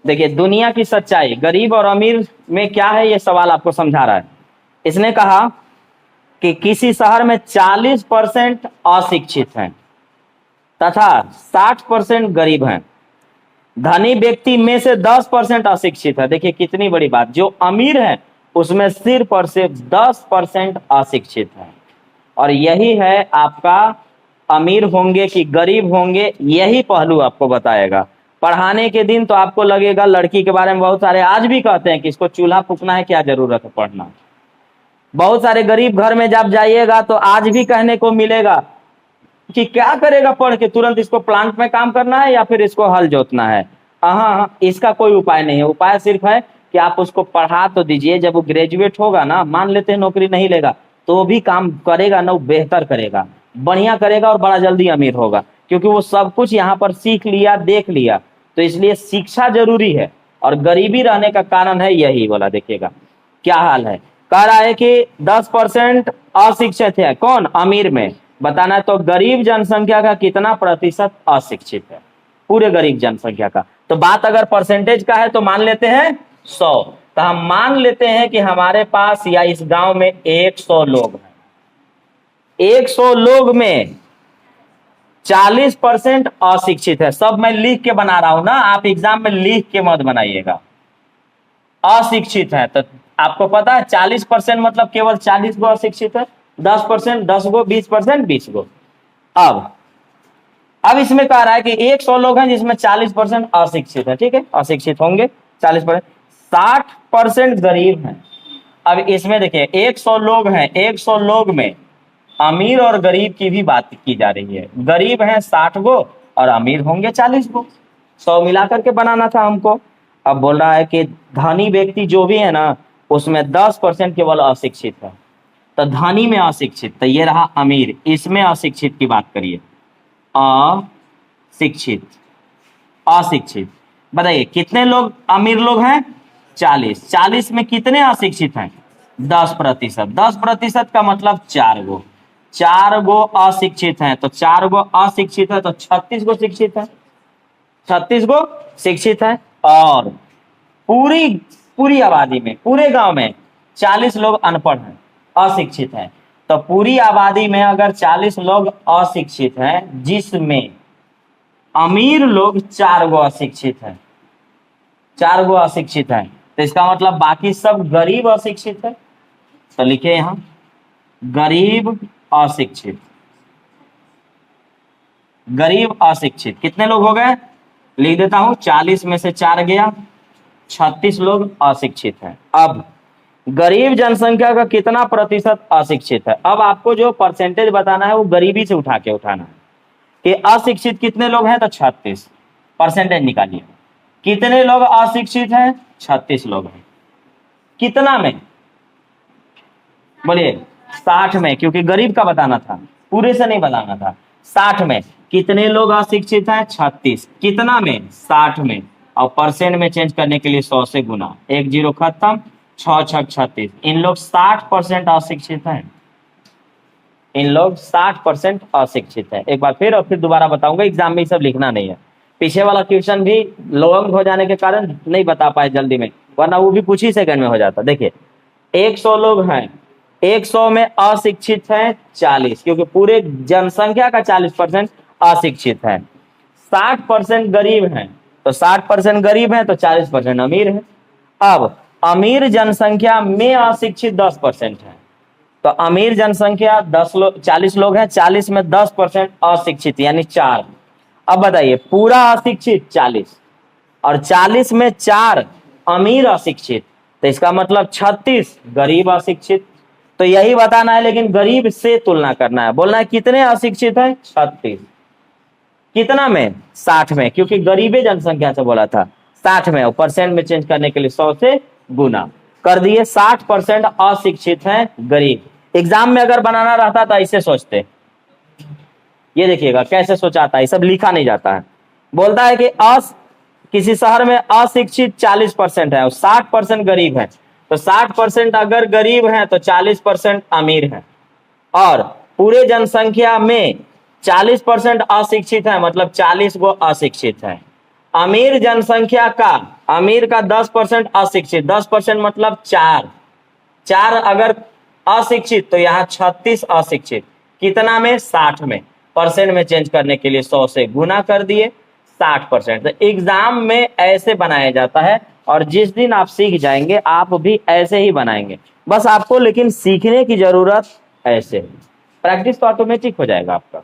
देखिए दुनिया की सच्चाई, गरीब और अमीर में क्या है, ये सवाल आपको समझा रहा है। इसने कहा कि किसी शहर में 40% अशिक्षित हैं तथा 60% गरीब हैं। धनी व्यक्ति में से 10% अशिक्षित है। देखिए कितनी बड़ी बात, जो अमीर है उसमें सिर्फ और सिर्फ 10% अशिक्षित है। और यही है आपका अमीर होंगे कि गरीब होंगे, यही पहलू आपको बताएगा। पढ़ाने के दिन तो आपको लगेगा लड़की के बारे में बहुत सारे आज भी कहते हैं कि इसको चूल्हा फूकना है, क्या जरूरत है पढ़ना। बहुत सारे गरीब घर में जब जाइएगा तो आज भी कहने को मिलेगा कि क्या करेगा पढ़ के, तुरंत इसको प्लांट में काम करना है या फिर इसको हल जोतना है। हाँ, इसका कोई उपाय नहीं है। उपाय सिर्फ है कि आप उसको पढ़ा तो दीजिए, जब वो ग्रेजुएट होगा ना, मान लेते हैं नौकरी नहीं लेगा तो वो भी काम करेगा ना, वो बेहतर करेगा, बढ़िया करेगा और बड़ा जल्दी अमीर होगा, क्योंकि वो सब कुछ यहाँ पर सीख लिया, देख लिया। तो इसलिए शिक्षा जरूरी है। और गरीबी रहने का कारण है यही वाला, देखिएगा क्या हाल है। कह रहा है कि 10% अशिक्षित है, कौन? अमीर में। बताना है तो गरीब जनसंख्या का कितना प्रतिशत अशिक्षित है, पूरे गरीब जनसंख्या का। तो बात अगर परसेंटेज का है तो मान लेते हैं 100। तो हम मान लेते हैं कि हमारे पास या इस गांव में 100 लोग हैं। 100 लोग में 40% अशिक्षित है। सब मैं लिख के बना रहा हूं ना, आप एग्जाम में लिख के मत बनाइएगा। अशिक्षित है तो आपको पता है 40% मतलब केवल 40 गो अशिक्षित है, 10% 10 गो, 20% 20 गो। अब इसमें कह रहा है कि 100 लोग हैं जिसमें 40% अशिक्षित है, ठीक है, अशिक्षित होंगे 40%। 60% गरीब हैं। अब इसमें देखिए 100 लोग हैं, 100 लोग में अमीर और गरीब की भी बात की जा रही है। गरीब हैं 60 गो और अमीर होंगे 40 गो, 100 मिलाकर के बनाना था हमको। अब बोल रहा है कि धनी व्यक्ति जो भी है ना, उसमें 10% केवल अशिक्षित है। तो धनी में अशिक्षित, तो ये रहा अमीर, इसमें अशिक्षित की बात करिए। अशिक्षित, अशिक्षित बताइए कितने लोग अमीर लोग हैं? 40। 40 में कितने अशिक्षित हैं? 10%। 10% का मतलब 4 गो। 4 गो अशिक्षित हैं, तो 4 गो अशिक्षित है तो 36 गो शिक्षित है। 36 गो शिक्षित है। और पूरी आबादी में, पूरे गांव में 40 लोग अनपढ़ हैं, अशिक्षित हैं। तो पूरी आबादी में अगर 40 लोग अशिक्षित हैं, जिसमें अमीर लोग 4 गो अशिक्षित हैं, 4 गो अशिक्षित हैं, तो इसका मतलब बाकी सब गरीब अशिक्षित है। तो लिखे यहां गरीब अशिक्षित। गरीब अशिक्षित कितने लोग हो गए? लिख देता हूं, 40 में से 4 गया, 36 लोग अशिक्षित हैं। अब गरीब जनसंख्या का कितना प्रतिशत अशिक्षित है? अब आपको जो परसेंटेज बताना है वो गरीबी से उठा के उठाना है कि अशिक्षित कितने लोग हैं, तो 36। परसेंटेज निकालिए, कितने लोग अशिक्षित हैं? 36 लोग हैं। कितना में? बोलिए 60 में, क्योंकि गरीब का बताना था, पूरे से नहीं बताना था। 60 में कितने लोग अशिक्षित हैं? 36। कितना में? 60 में। और परसेंट में चेंज करने के लिए 100 से गुना, 1 0 खत्म, 6 6 36। इन लोग 60% अशिक्षित हैं। इन लोग 60% अशिक्षित है। एक बार फिर और फिर दोबारा बताऊंगा, एग्जाम में ये सब लिखना नहीं है। पीछे वाला क्वेश्चन भी लॉन्ग हो जाने के कारण नहीं बता पाए जल्दी में, वरना वो भी कुछ ही सेकंड में हो जाता। देखिए 100 लोग हैं, 100 में अशिक्षित हैं 40, क्योंकि पूरे जनसंख्या का 40% अशिक्षित है। 60% गरीब हैं, तो 60% गरीब हैं तो 40% अमीर है। अब अमीर जनसंख्या में अशिक्षित 10% है, तो अमीर जनसंख्या 40 लोग हैं, 40 में 10% अशिक्षित यानी 4। अब बताइए पूरा अशिक्षित 40 और 40 में 4 अमीर अशिक्षित, तो इसका मतलब 36 गरीब अशिक्षित। तो यही बताना है, लेकिन गरीब से तुलना करना है। बोलना है कितने अशिक्षित हैं? 36। कितना में? 60 में, क्योंकि गरीबे जनसंख्या से बोला था। 60 में, और परसेंट में चेंज करने के लिए 100 से गुना कर दिए। 60% अशिक्षित हैं, गरीब। एग्जाम में अगर बनाना रहता तो ऐसे सोचते, ये देखिएगा कैसे सोचाता है, सब लिखा नहीं जाता है। बोलता है कि किसी शहर में अशिक्षित 40% है और 60% गरीब है, तो 60% अगर गरीब है तो 40% अमीर है। और पूरे जनसंख्या में 40% अशिक्षित है, मतलब 40 गो अशिक्षित है। अमीर जनसंख्या का, अमीर का 10% अशिक्षित, 10% मतलब 4 अगर अशिक्षित तो यहाँ 36 अशिक्षित, कितना में 60 में, परसेंट में चेंज करने के लिए 100 से गुना कर दिए 60%। तो एग्जाम में ऐसे बनाया जाता है, और जिस दिन आप सीख जाएंगे आप भी ऐसे ही बनाएंगे, बस आपको लेकिन सीखने की जरूरत ऐसे, प्रैक्टिस तो ऑटोमेटिक हो जाएगा आपका।